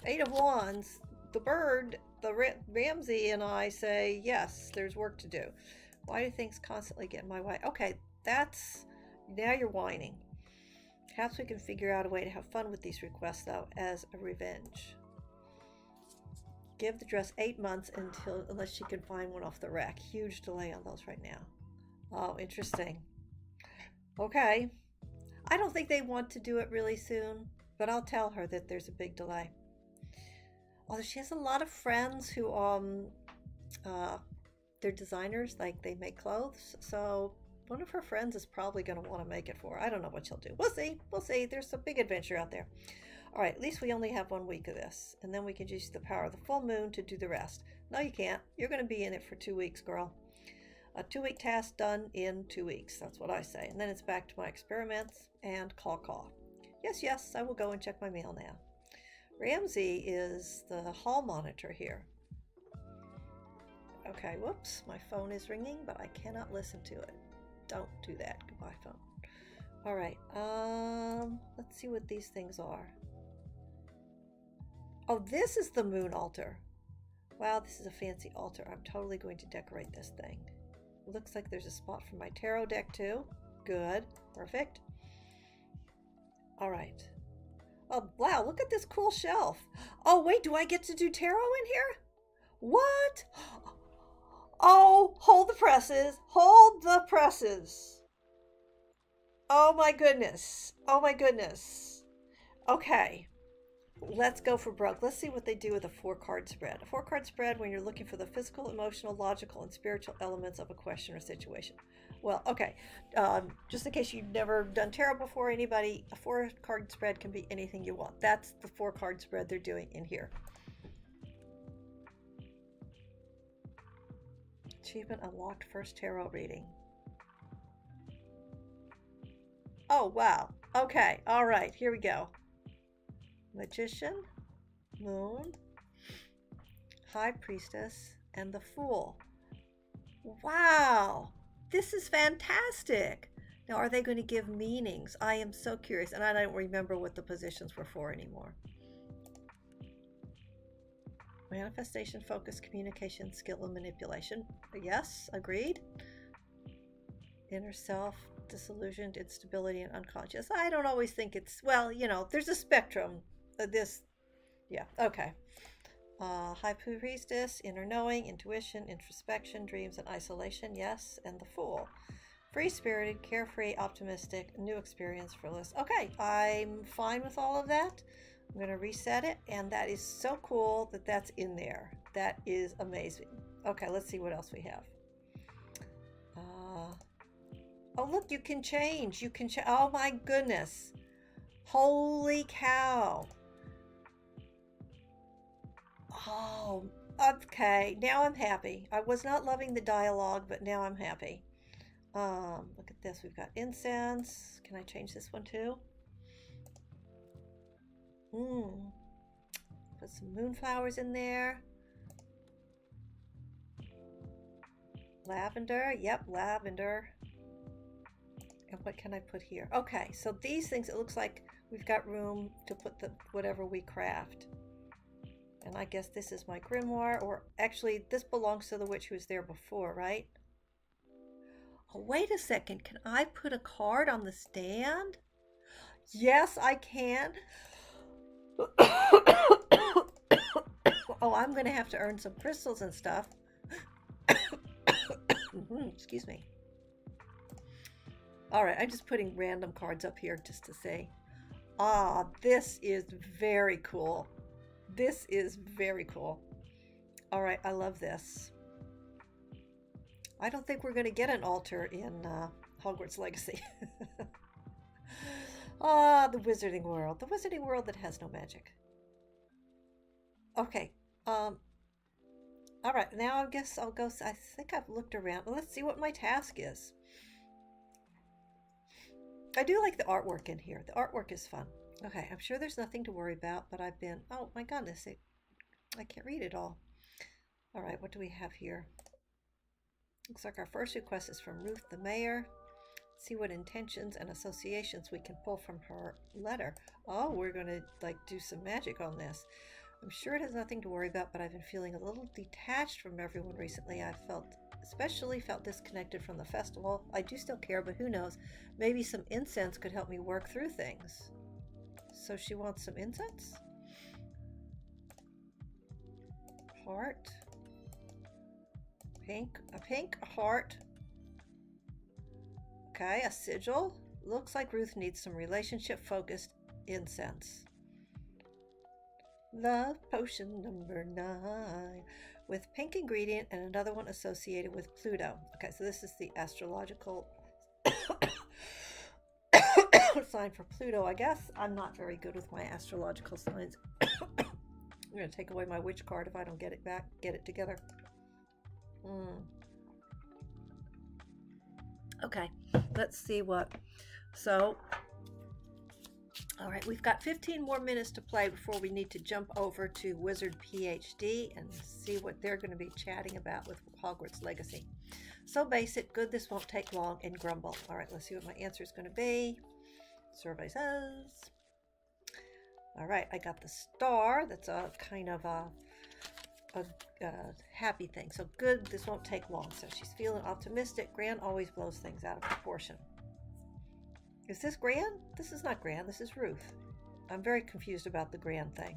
8 of Wands, the bird, the Ramsey and I say, yes, there's work to do. Why do things constantly get in my way? Okay, now you're whining. Perhaps we can figure out a way to have fun with these requests, though, as a revenge. Give the dress 8 months unless she can find one off the rack. Huge delay on those right now. Oh, interesting. Okay. I don't think they want to do it really soon, but I'll tell her that there's a big delay. Although she has a lot of friends who they're designers, like they make clothes, so one of her friends is probably going to want to make it for her. I don't know what she'll do. We'll see. There's a big adventure out there. All right, at least we only have 1 week of this, and then we can use the power of the full moon to do the rest. No, you can't. You're going to be in it for 2 weeks, girl. A 2-week task done in 2 weeks. That's what I say. And then it's back to my experiments and caw. Yes, I will go and check my mail now. Ramsey is the hall monitor here. Okay, whoops, my phone is ringing, but I cannot listen to it. Don't do that. Goodbye, phone. All right, let's see what these things are. Oh, this is the moon altar. Wow, this is a fancy altar. I'm totally going to decorate this thing. It looks like there's a spot for my tarot deck too. Good, perfect. All right. Oh, wow, look at this cool shelf. Oh, wait, do I get to do tarot in here? What? Oh, hold the presses. Hold the presses. Oh my goodness. Okay, let's go for broke. Let's see what they do with a 4-card spread. A 4-card spread when you're looking for the physical, emotional, logical, and spiritual elements of a question or situation. Well, okay, just in case you've never done tarot before, anybody, a 4-card spread can be anything you want. That's the 4-card spread they're doing in here. Achievement unlocked, first tarot reading. Oh, wow. Okay, all right, here we go. Magician, Moon, High Priestess, and the Fool. Wow, this is fantastic. Now, are they going to give meanings? I am so curious, and I don't remember what the positions were for anymore. Manifestation, focus, communication, skill, and manipulation. Yes, agreed. Inner self, disillusioned, instability, and unconscious. I don't always think it's, well, you know, there's a spectrum of this. Yeah, okay. High Priestess, inner knowing, intuition, introspection, dreams, and isolation. Yes, and the Fool. Free-spirited, carefree, optimistic, new experience, fearless. Okay, I'm fine with all of that. I'm going to reset it, and that is so cool that that's in there. That is amazing. Okay, let's see what else we have. Oh, look, you can change. You can change. Oh, my goodness. Holy cow. Oh, okay. Now I'm happy. I was not loving the dialogue, but now I'm happy. Look at this. We've got incense. Can I change this one too? Put some moonflowers in there. Lavender. Yep, lavender. And what can I put here? Okay, so these things, it looks like we've got room to put the whatever we craft. And I guess this is my grimoire, or actually this belongs to the witch who was there before, right? Oh, wait a second. Can I put a card on the stand? Yes, I can. Oh, I'm going to have to earn some crystals and stuff. Excuse me. All right, I'm just putting random cards up here just to see. Ah, this is very cool. This is very cool. All right, I love this. I don't think we're going to get an altar in Hogwarts Legacy. Ah, the wizarding world. The wizarding world that has no magic. Okay. All right, now I guess I'll go. I think I've looked around. Let's see what my task is. I do like the artwork in here. The artwork is fun. Okay, I'm sure there's nothing to worry about, but I've been... Oh, my goodness. I can't read it all. All right, what do we have here? Looks like our first request is from Ruth the Mayor. See what intentions and associations we can pull from her letter. Oh, we're going to do some magic on this. I'm sure it has nothing to worry about, but I've been feeling a little detached from everyone recently. I've especially felt disconnected from the festival. I do still care, but who knows? Maybe some incense could help me work through things. So she wants some incense? Heart. Pink. A pink heart. Okay, a sigil. Looks like Ruth needs some relationship-focused incense. Love potion number 9 with pink ingredient and another one associated with Pluto. Okay, so this is the astrological sign for Pluto, I guess. I'm not very good with my astrological signs. I'm going to take away my witch card if I don't get it together. Okay, let's see what. So, all right, we've got 15 more minutes to play before we need to jump over to Wizard PhD and see what they're going to be chatting about with Hogwarts Legacy. So basic, good, this won't take long, and grumble. All right, let's see what my answer is going to be. Survey says. All right, I got the star. That's a kind of a happy thing. So good, this won't take long. So she's feeling optimistic. Gran always blows things out of proportion. Is this Gran? This is not Gran, this is Ruth. I'm very confused about the Gran thing.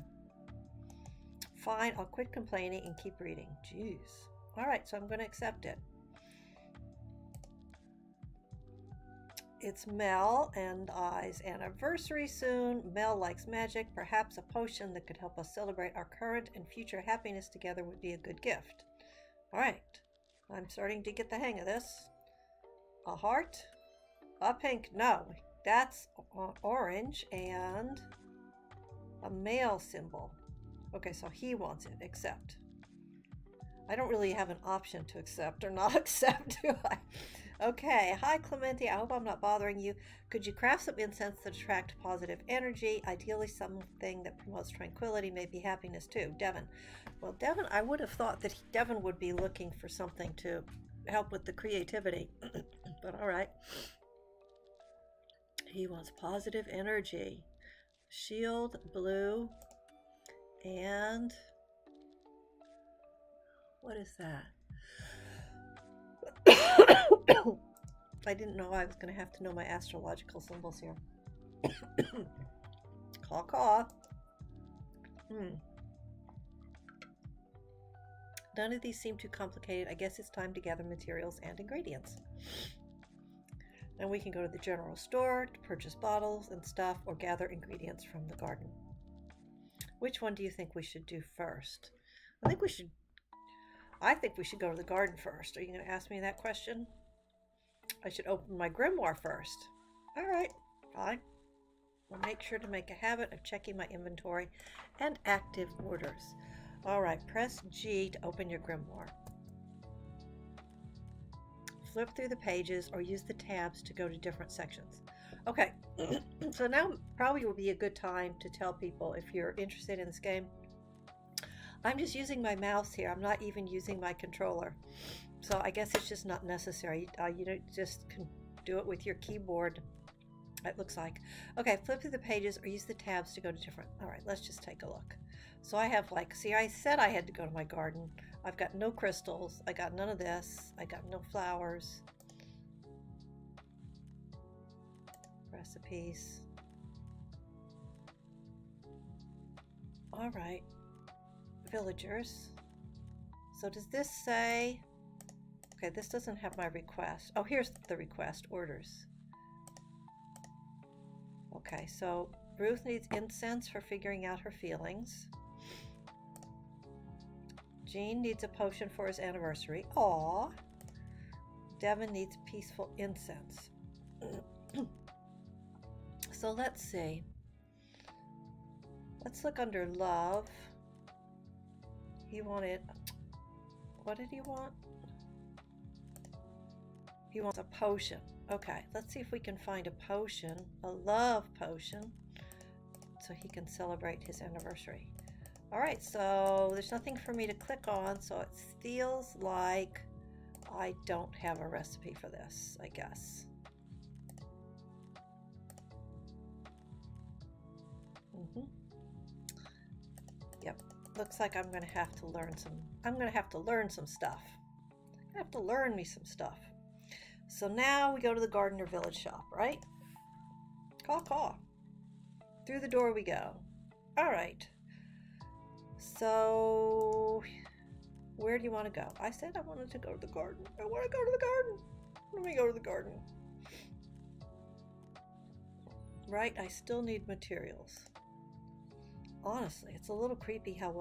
Fine, I'll quit complaining and keep reading. Jeez. All right, so I'm going to accept it. It's Mel and I's anniversary soon. Mel likes magic. Perhaps a potion that could help us celebrate our current and future happiness together would be a good gift. All right, I'm starting to get the hang of this. A heart, a pink, no, that's orange, and a male symbol. Okay, so he wants it, accept. I don't really have an option to accept or not accept, do I? Okay. Hi, Clemente. I hope I'm not bothering you. Could you craft some incense that attract positive energy? Ideally, something that promotes tranquility, maybe happiness too. Devin. Well, Devin, I would have thought that Devin would be looking for something to help with the creativity. But all right. He wants positive energy. Shield, blue, and what is that? I didn't know I was going to have to know my astrological symbols here. Caw, caw. None of these seem too complicated. I guess it's time to gather materials and ingredients. And we can go to the general store to purchase bottles and stuff or gather ingredients from the garden. Which one do you think we should do first? I think we should go to the garden first. Are you going to ask me that question? I should open my grimoire first. All right, fine. I'll make sure to make a habit of checking my inventory and active orders. All right, press G to open your grimoire. Flip through the pages or use the tabs to go to different sections. Okay, so now probably will be a good time to tell people if you're interested in this game. I'm just using my mouse here. I'm not even using my controller. So I guess it's just not necessary. You just can do it with your keyboard, it looks like. Okay, flip through the pages or use the tabs to go to different. All right, let's just take a look. So I have see, I said I had to go to my garden. I've got no crystals. I got none of this. I got no flowers. Recipes. All right. Villagers. So does this say... Okay, this doesn't have my request. Oh, here's the request. Orders. Okay, so Ruth needs incense for figuring out her feelings. Jean needs a potion for his anniversary. Aww. Devin needs peaceful incense. So let's see. Let's look under love. He wanted... What did he want? He wants a potion. Okay, let's see if we can find a potion, a love potion, so he can celebrate his anniversary. All right, so there's nothing for me to click on, so it feels like I don't have a recipe for this, I guess. Yep, looks like I'm gonna have to learn some stuff. I have to learn me some stuff. So now we go to the garden or village shop, right? Caw, caw. Through the door we go. All right. So where do you want to go? I said I wanted to go to the garden. I want to go to the garden. Let me go to the garden. Right, I still need materials. Honestly, it's a little creepy how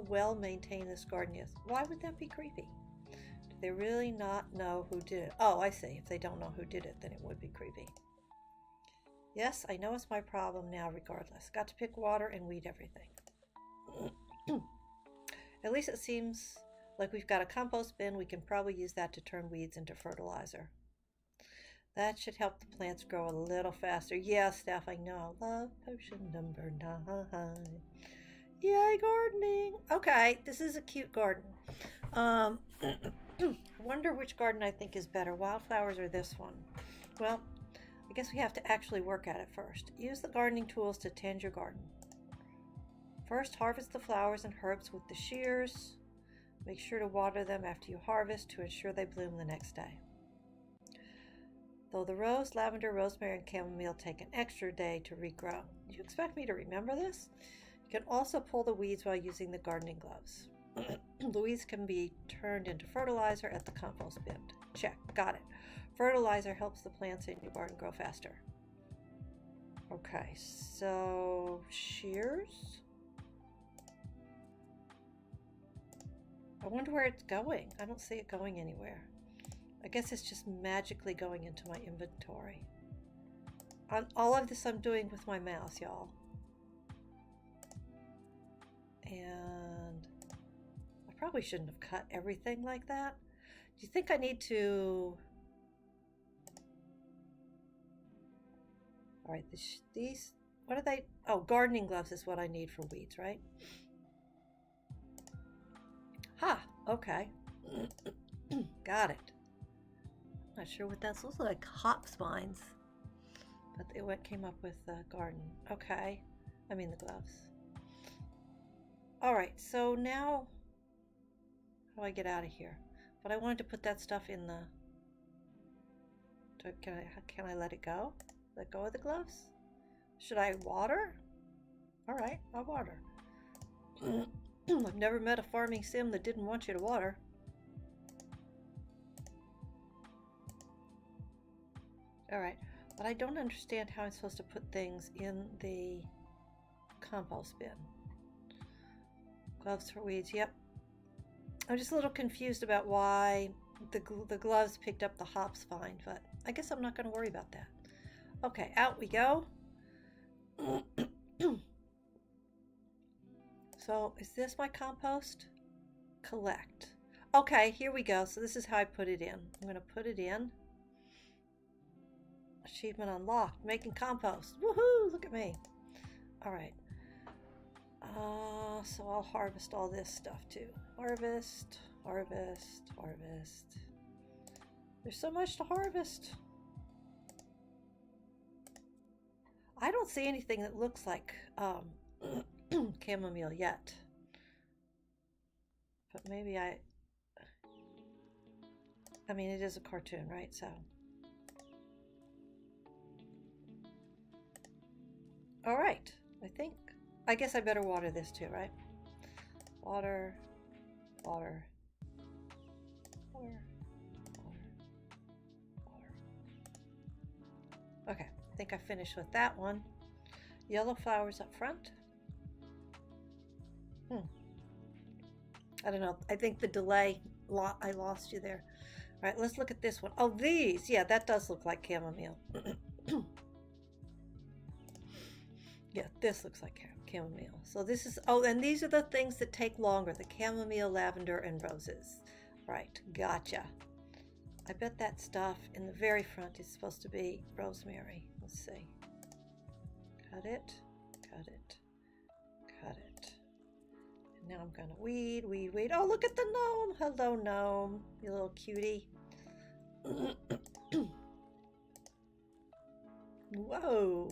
well maintained this garden is. Why would that be creepy? Do they really not know who did it? Oh, I see. If they don't know who did it, then it would be creepy. Yes, I know it's my problem now regardless. Got to pick water and weed everything. At least it seems like we've got a compost bin. We can probably use that to turn weeds into fertilizer. That should help the plants grow a little faster. Yeah, Steph, I know. Love potion number 9. Yay, gardening. Okay, this is a cute garden. I wonder which garden I think is better, wildflowers or this one. Well, I guess we have to actually work at it first. Use the gardening tools to tend your garden. First, harvest the flowers and herbs with the shears. Make sure to water them after you harvest to ensure they bloom the next day. Though the rose, lavender, rosemary, and chamomile take an extra day to regrow. Do you expect me to remember this? You can also pull the weeds while using the gardening gloves. The weeds can be turned into fertilizer at the compost bin. Check, got it. Fertilizer helps the plants in your garden grow faster. Okay, so shears. I wonder where it's going. I don't see it going anywhere. I guess it's just magically going into my inventory. All of this I'm doing with my mouse, y'all. And I probably shouldn't have cut everything like that. Do you think I need to... All right, these, what are they? Oh, gardening gloves is what I need for weeds, right? Ha, okay. Got it. Not sure what that's. Those look like hop spines. But it came up with the garden. Okay. I mean the gloves. All right, so now how do I get out of here? But I wanted to put that stuff in the... Can I let it go? Let go of the gloves? Should I water? All right, I'll water. I've never met a farming sim that didn't want you to water. All right, but I don't understand how I'm supposed to put things in the compost bin. Gloves for weeds, yep. I'm just a little confused about why the gloves picked up the hops fine, but I guess I'm not going to worry about that. Okay, out we go. So is this my compost? Collect. Okay, here we go. So this is how I put it in. I'm going to put it in. Achievement unlocked. Making compost. Woohoo! Look at me. All right. So I'll harvest all this stuff too. Harvest, harvest, harvest. There's so much to harvest. I don't see anything that looks like chamomile yet. But maybe I mean, it is a cartoon, right? So. All right. I guess I better water this too, right? Water, water, water, water, water. Okay, I think I finished with that one. Yellow flowers up front. I don't know. I think the delay, I lost you there. All right, let's look at this one. Oh, these. Yeah, that does look like chamomile. Yeah, this looks like chamomile. So this is, oh, and these are the things that take longer, the chamomile, lavender, and roses. Right, gotcha. I bet that stuff in the very front is supposed to be rosemary. Let's see. Cut it, cut it, cut it. And now I'm gonna weed, weed, weed. Oh, look at the gnome. Hello, gnome, you little cutie. Whoa.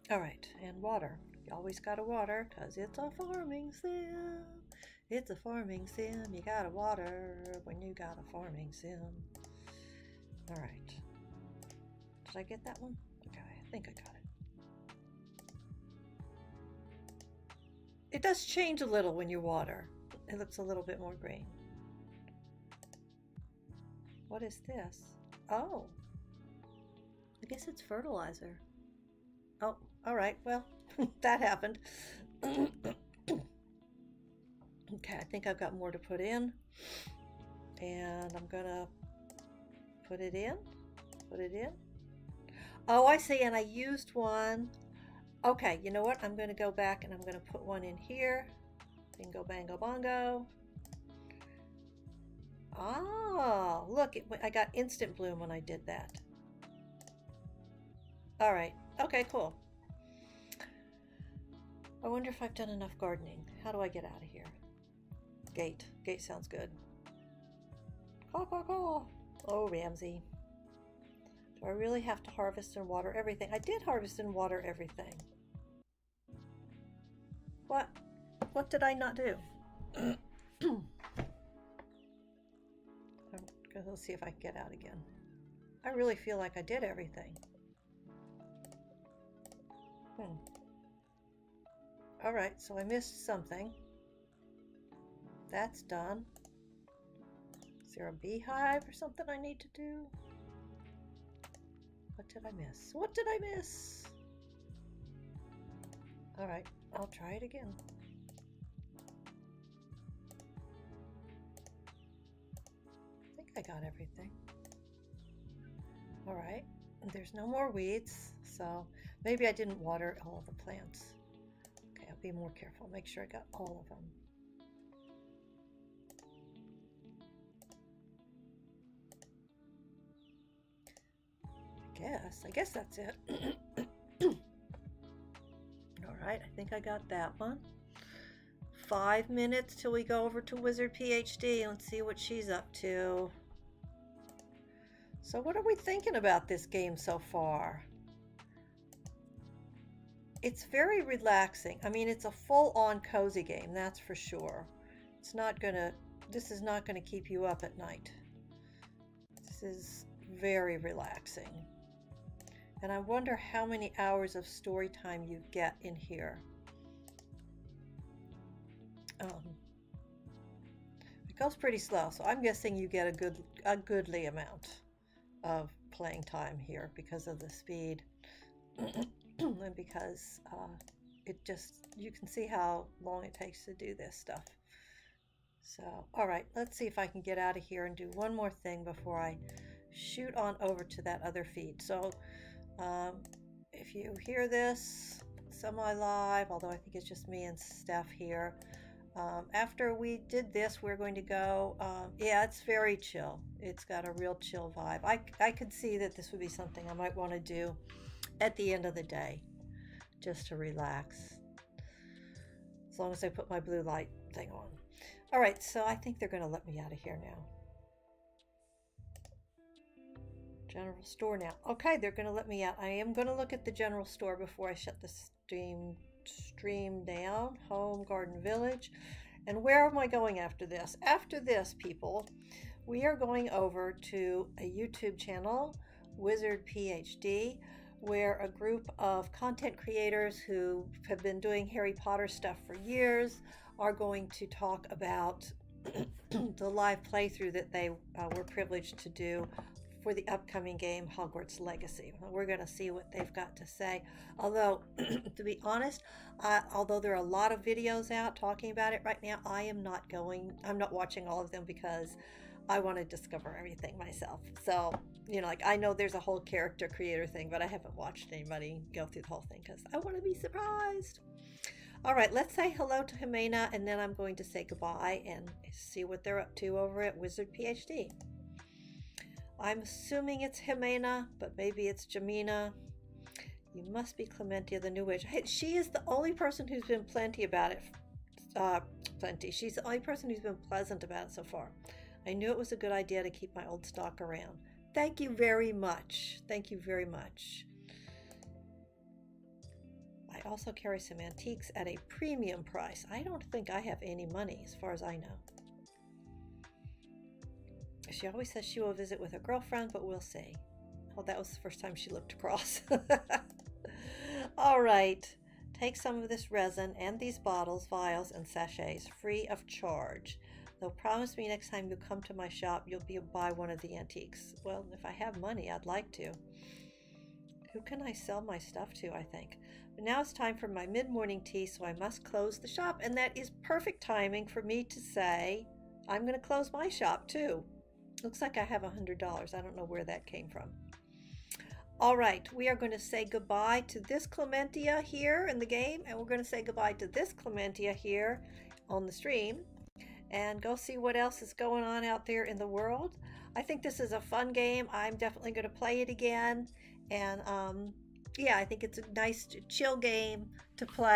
All right, and water. You always gotta water, because it's a farming sim. It's a farming sim. You gotta water when you got a farming sim. All right. Did I get that one? Okay, I think I got it. It does change a little when you water. It looks a little bit more green. What is this? Oh, I guess it's fertilizer. Oh, all right. Well, that happened. Okay, I think I've got more to put in. And I'm gonna put it in. Put it in. Oh, I see. And I used one. Okay, you know what? I'm gonna go back and I'm gonna put one in here. Bingo, bango, bongo. Oh, look, I got instant bloom when I did that. All right. Okay, cool. I wonder if I've done enough gardening. How do I get out of here? Gate. Gate sounds good. Caw, caw, caw. Oh, Ramsey. Do I really have to harvest and water everything? I did harvest and water everything. What? What did I not do? Let's see if I can get out again. I really feel like I did everything. All right, so I missed something. That's done. Is there a beehive or something I need to do? What did I miss? What did I miss? All right, I'll try it again. I think I got everything. All right, there's no more weeds, so maybe I didn't water all the plants. Okay, I'll be more careful. Make sure I got all of them. I guess that's it. All right, I think I got that one. 5 minutes till we go over to Wizard PhD and see what she's up to. So what are we thinking about this game so far? It's very relaxing. I mean, it's a full-on cozy game, that's for sure. This is not gonna keep you up at night. This is very relaxing. And I wonder how many hours of story time you get in here. It goes pretty slow, so I'm guessing you get a goodly amount of playing time here because of the speed and because you can see how long it takes to do this stuff. So, all right, let's see if I can get out of here and do one more thing before I shoot on over to that other feed. So, if you hear this semi-live, although I think it's just me and Steph here, after we did this, we're going to go, yeah, it's very chill. It's got a real chill vibe. I could see that this would be something I might want to do at the end of the day, just to relax, as long as I put my blue light thing on. All right, so I think they're going to let me out of here now. General store now. Okay, they're going to let me out. I am going to look at the general store before I shut the stream down. Home, Garden Village. And where am I going after this? After this, people, we are going over to a YouTube channel, Wizard PhD, where a group of content creators who have been doing Harry Potter stuff for years are going to talk about the live playthrough that they were privileged to do for the upcoming game Hogwarts Legacy. We're going to see what they've got to say. Although, to be honest, although there are a lot of videos out talking about it right now, I'm not watching all of them because I want to discover everything myself. So, like I know there's a whole character creator thing, but I haven't watched anybody go through the whole thing because I want to be surprised. All right, let's say hello to Jimena, and then I'm going to say goodbye and see what they're up to over at Wizard PhD. I'm assuming it's Jimena, but maybe it's Jamina. You must be Clementia, the new witch. Hey, she is the only person who's been plenty about it. She's the only person who's been pleasant about it so far. I knew it was a good idea to keep my old stock around. Thank you very much. Thank you very much. I also carry some antiques at a premium price. I don't think I have any money as far as I know. She always says she will visit with a girlfriend, but we'll see. Oh, that was the first time she looked across. All right. Take some of this resin and these bottles, vials, and sachets free of charge. Though promise me next time you come to my shop, you'll buy one of the antiques. Well, if I have money, I'd like to. Who can I sell my stuff to, I think? But now it's time for my mid-morning tea, so I must close the shop. And that is perfect timing for me to say, I'm going to close my shop too. Looks like I have $100. I don't know where that came from. All right, we are going to say goodbye to this Clementia here in the game, and we're going to say goodbye to this Clementia here on the stream, and go see what else is going on out there in the world. I think this is a fun game. I'm definitely going to play it again, and yeah, I think it's a nice chill game to play.